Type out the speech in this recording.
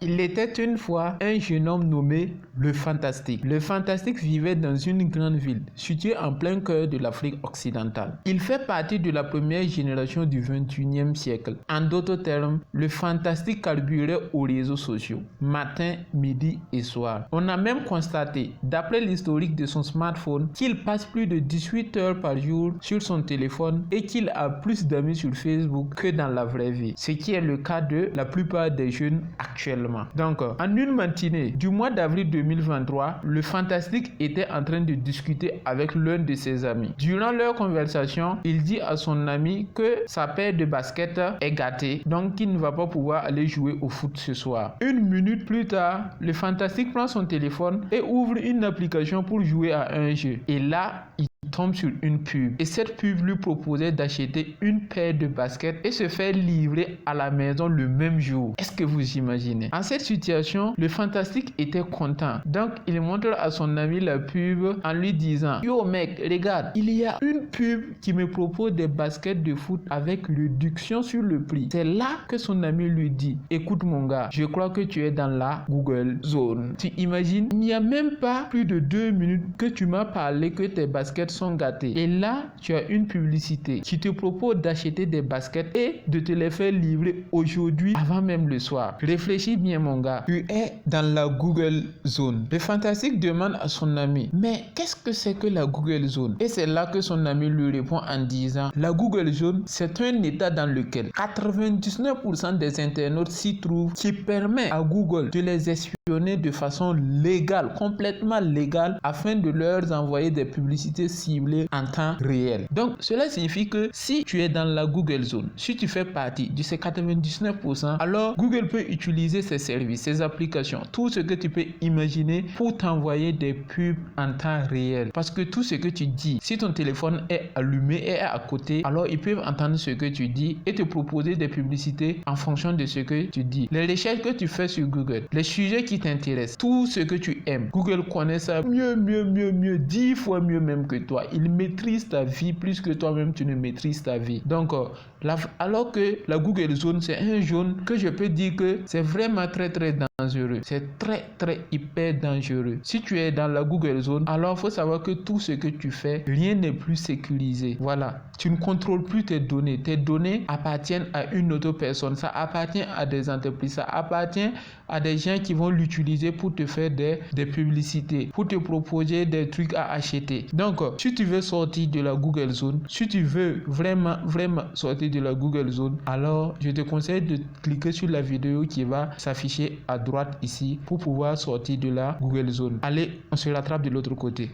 Il était une fois un jeune homme nommé Le Fantastique. Le Fantastique vivait dans une grande ville située en plein cœur de l'Afrique occidentale. Il fait partie de la première génération du 21e siècle. En d'autres termes, le Fantastique carburait aux réseaux sociaux, matin, midi et soir. On a même constaté, d'après l'historique de son smartphone, qu'il passe plus de 18 heures par jour sur son téléphone et qu'il a plus d'amis sur Facebook que dans la vraie vie, ce qui est le cas de la plupart des jeunes actuellement. Donc, en une matinée du mois d'avril 2023, le Fantastique était en train de discuter avec l'un de ses amis. Durant leur conversation, il dit à son ami que sa paire de baskets est gâtée, donc qu'il ne va pas pouvoir aller jouer au foot ce soir. Une minute plus tard, le Fantastique prend son téléphone et ouvre une application pour jouer à un jeu. Et là, il tombe sur une pub et cette pub lui proposait d'acheter une paire de baskets et se faire livrer à la maison le même jour. Est-ce que vous imaginez? En cette situation, le Fantastique était content, donc il montre à son ami la pub en lui disant: yo mec, regarde, il y a une pub qui me propose des baskets de foot avec réduction sur le prix. C'est là que son ami lui dit: écoute mon gars, je crois que tu es dans la Google Zone. Tu imagines? Il n'y a même pas plus de 2 minutes que tu m'as parlé que tes baskets sont gâtés. Et là, tu as une publicité qui te propose d'acheter des baskets et de te les faire livrer aujourd'hui avant même le soir. Réfléchis bien mon gars, tu es dans la Google Zone. Le Fantastique demande à son ami: mais qu'est-ce que c'est que la Google Zone? Et c'est là que son ami lui répond en disant: la Google Zone, c'est un état dans lequel 99% des internautes s'y trouvent, qui permet à Google de les espionner de façon légale, complètement légale, afin de leur envoyer des publicités ciblées en temps réel. Donc cela signifie que si tu es dans la Google Zone, si tu fais partie de ces 99%, alors Google peut utiliser ses services, ses applications, tout ce que tu peux imaginer pour t'envoyer des pubs en temps réel. Parce que tout ce que tu dis, si ton téléphone est allumé et est à côté, alors ils peuvent entendre ce que tu dis et te proposer des publicités en fonction de ce que tu dis. Les recherches que tu fais sur Google, les sujets qui t'intéressent, tout ce que tu aimes, Google connaît ça mieux, 10 fois mieux même que toi. Il maîtrise ta vie plus que toi-même tu ne maîtrises ta vie. Donc, alors que la Google Zone, c'est un zone que je peux dire que c'est vraiment très dangereux. C'est très hyper dangereux. Si tu es dans la Google Zone, alors il faut savoir que tout ce que tu fais, rien n'est plus sécurisé. Voilà. Tu ne contrôles plus tes données. Tes données appartiennent à une autre personne. Ça appartient à des entreprises. Ça appartient à des gens qui vont l'utiliser pour te faire des publicités, pour te proposer des trucs à acheter. Donc, si tu veux sortir de la Google Zone, si tu veux vraiment sortir de la Google Zone, alors je te conseille de cliquer sur la vidéo qui va s'afficher à droite ici pour pouvoir sortir de la Google Zone. Allez, on se rattrape de l'autre côté.